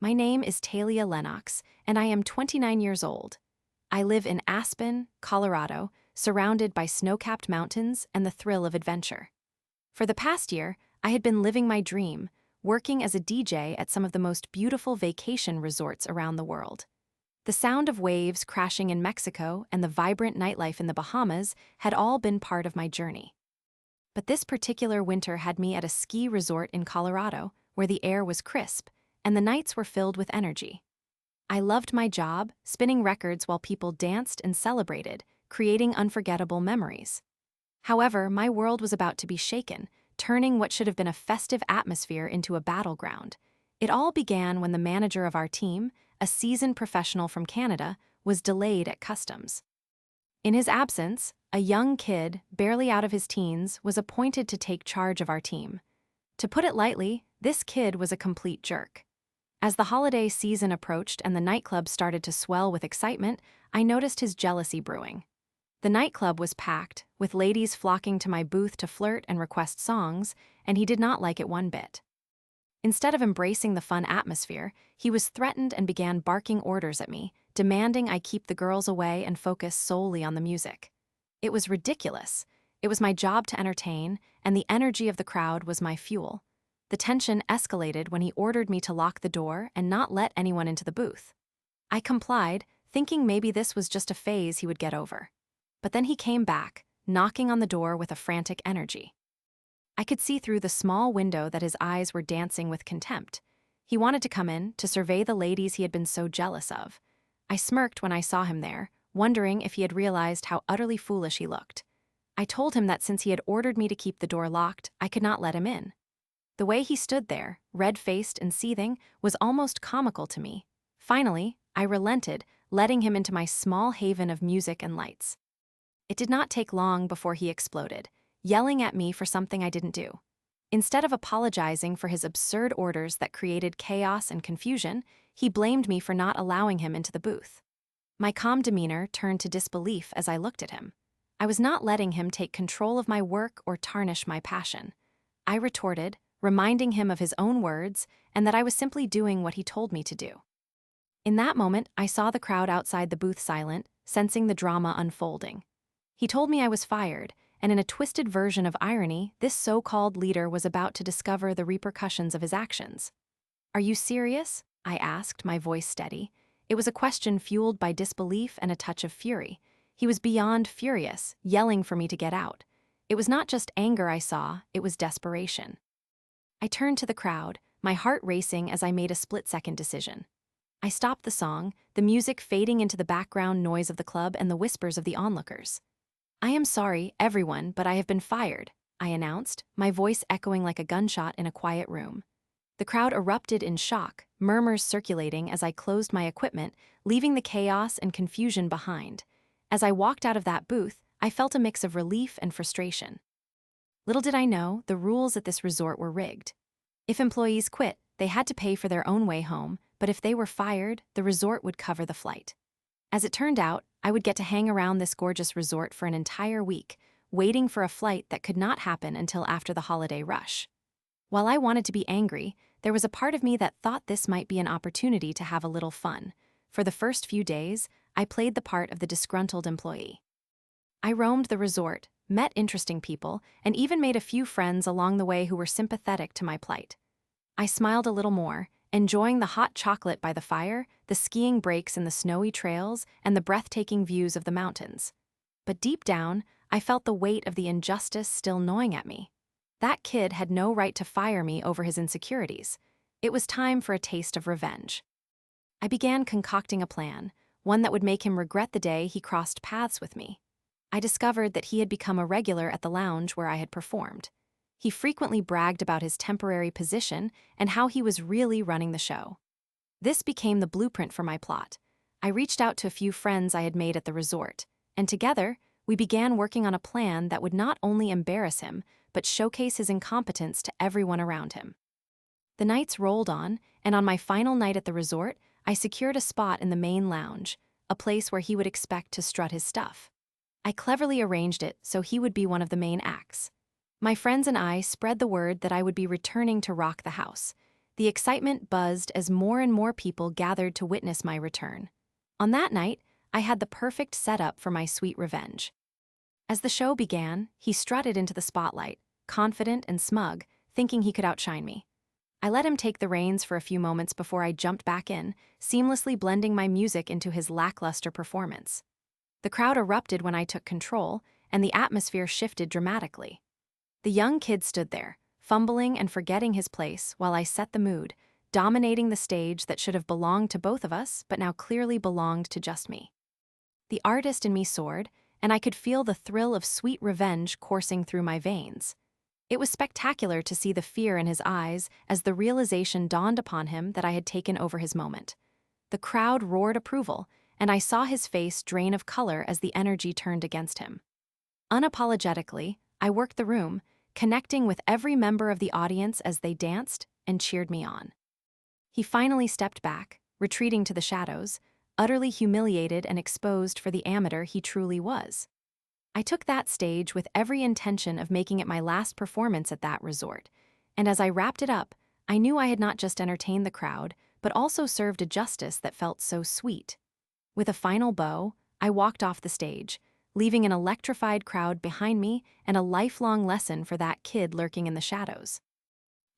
My name is Talia Lennox, and I am 29 years old. I live in Aspen, Colorado, surrounded by snow-capped mountains and the thrill of adventure. For the past year, I had been living my dream, working as a DJ at some of the most beautiful vacation resorts around the world. The sound of waves crashing in Mexico and the vibrant nightlife in the Bahamas had all been part of my journey. But this particular winter had me at a ski resort in Colorado, where the air was crisp and the nights were filled with energy. I loved my job, spinning records while people danced and celebrated, creating unforgettable memories. However, my world was about to be shaken, turning what should have been a festive atmosphere into a battleground. It all began when the manager of our team, a seasoned professional from Canada, was delayed at customs. In his absence, a young kid, barely out of his teens, was appointed to take charge of our team. To put it lightly, this kid was a complete jerk. As the holiday season approached and the nightclub started to swell with excitement, I noticed his jealousy brewing. The nightclub was packed, with ladies flocking to my booth to flirt and request songs, and he did not like it one bit. Instead of embracing the fun atmosphere, he was threatened and began barking orders at me, demanding I keep the girls away and focus solely on the music. It was ridiculous. It was my job to entertain, and the energy of the crowd was my fuel. The tension escalated when he ordered me to lock the door and not let anyone into the booth. I complied, thinking maybe this was just a phase he would get over. But then he came back, knocking on the door with a frantic energy. I could see through the small window that his eyes were dancing with contempt. He wanted to come in to survey the ladies he had been so jealous of. I smirked when I saw him there, wondering if he had realized how utterly foolish he looked. I told him that since he had ordered me to keep the door locked, I could not let him in. The way he stood there, red-faced and seething, was almost comical to me. Finally, I relented, letting him into my small haven of music and lights. It did not take long before he exploded, yelling at me for something I didn't do. Instead of apologizing for his absurd orders that created chaos and confusion, he blamed me for not allowing him into the booth. My calm demeanor turned to disbelief as I looked at him. I was not letting him take control of my work or tarnish my passion. I retorted, reminding him of his own words and that I was simply doing what he told me to do. In that moment, I saw the crowd outside the booth silent, sensing the drama unfolding. He told me I was fired, and in a twisted version of irony, this so-called leader was about to discover the repercussions of his actions. "Are you serious?" I asked, my voice steady. It was a question fueled by disbelief and a touch of fury. He was beyond furious, yelling for me to get out. It was not just anger I saw, it was desperation. I turned to the crowd, my heart racing as I made a split-second decision. I stopped the song, the music fading into the background noise of the club and the whispers of the onlookers. "I am sorry, everyone, but I have been fired," I announced, my voice echoing like a gunshot in a quiet room. The crowd erupted in shock, murmurs circulating as I closed my equipment, leaving the chaos and confusion behind. As I walked out of that booth, I felt a mix of relief and frustration. Little did I know, the rules at this resort were rigged. If employees quit, they had to pay for their own way home, but if they were fired, the resort would cover the flight. As it turned out, I would get to hang around this gorgeous resort for an entire week, waiting for a flight that could not happen until after the holiday rush. While I wanted to be angry, there was a part of me that thought this might be an opportunity to have a little fun. For the first few days, I played the part of the disgruntled employee. I roamed the resort, met interesting people, and even made a few friends along the way who were sympathetic to my plight. I smiled a little more, enjoying the hot chocolate by the fire, the skiing breaks in the snowy trails, and the breathtaking views of the mountains. But deep down, I felt the weight of the injustice still gnawing at me. That kid had no right to fire me over his insecurities. It was time for a taste of revenge. I began concocting a plan, one that would make him regret the day he crossed paths with me. I discovered that he had become a regular at the lounge where I had performed. He frequently bragged about his temporary position and how he was really running the show. This became the blueprint for my plot. I reached out to a few friends I had made at the resort, and together, we began working on a plan that would not only embarrass him, but showcase his incompetence to everyone around him. The nights rolled on, and on my final night at the resort, I secured a spot in the main lounge, a place where he would expect to strut his stuff. I cleverly arranged it so he would be one of the main acts. My friends and I spread the word that I would be returning to rock the house. The excitement buzzed as more and more people gathered to witness my return. On that night, I had the perfect setup for my sweet revenge. As the show began, he strutted into the spotlight, confident and smug, thinking he could outshine me. I let him take the reins for a few moments before I jumped back in, seamlessly blending my music into his lackluster performance. The crowd erupted when I took control, and the atmosphere shifted dramatically. The young kid stood there, fumbling and forgetting his place while I set the mood, dominating the stage that should have belonged to both of us but now clearly belonged to just me. The artist in me soared, and I could feel the thrill of sweet revenge coursing through my veins. It was spectacular to see the fear in his eyes as the realization dawned upon him that I had taken over his moment. The crowd roared approval, and I saw his face drain of color as the energy turned against him. Unapologetically, I worked the room, connecting with every member of the audience as they danced and cheered me on. He finally stepped back, retreating to the shadows, utterly humiliated and exposed for the amateur he truly was. I took that stage with every intention of making it my last performance at that resort, and as I wrapped it up, I knew I had not just entertained the crowd, but also served a justice that felt so sweet. With a final bow, I walked off the stage, leaving an electrified crowd behind me and a lifelong lesson for that kid lurking in the shadows.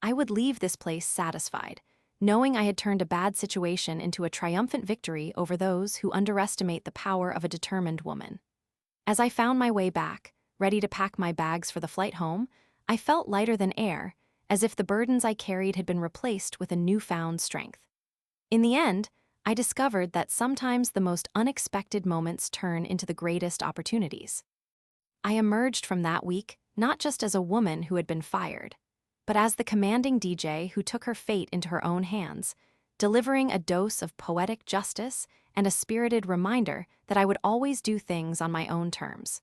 I would leave this place satisfied, knowing I had turned a bad situation into a triumphant victory over those who underestimate the power of a determined woman. As I found my way back, ready to pack my bags for the flight home, I felt lighter than air, as if the burdens I carried had been replaced with a newfound strength. In the end, I discovered that sometimes the most unexpected moments turn into the greatest opportunities. I emerged from that week not just as a woman who had been fired, but as the commanding DJ who took her fate into her own hands, delivering a dose of poetic justice and a spirited reminder that I would always do things on my own terms.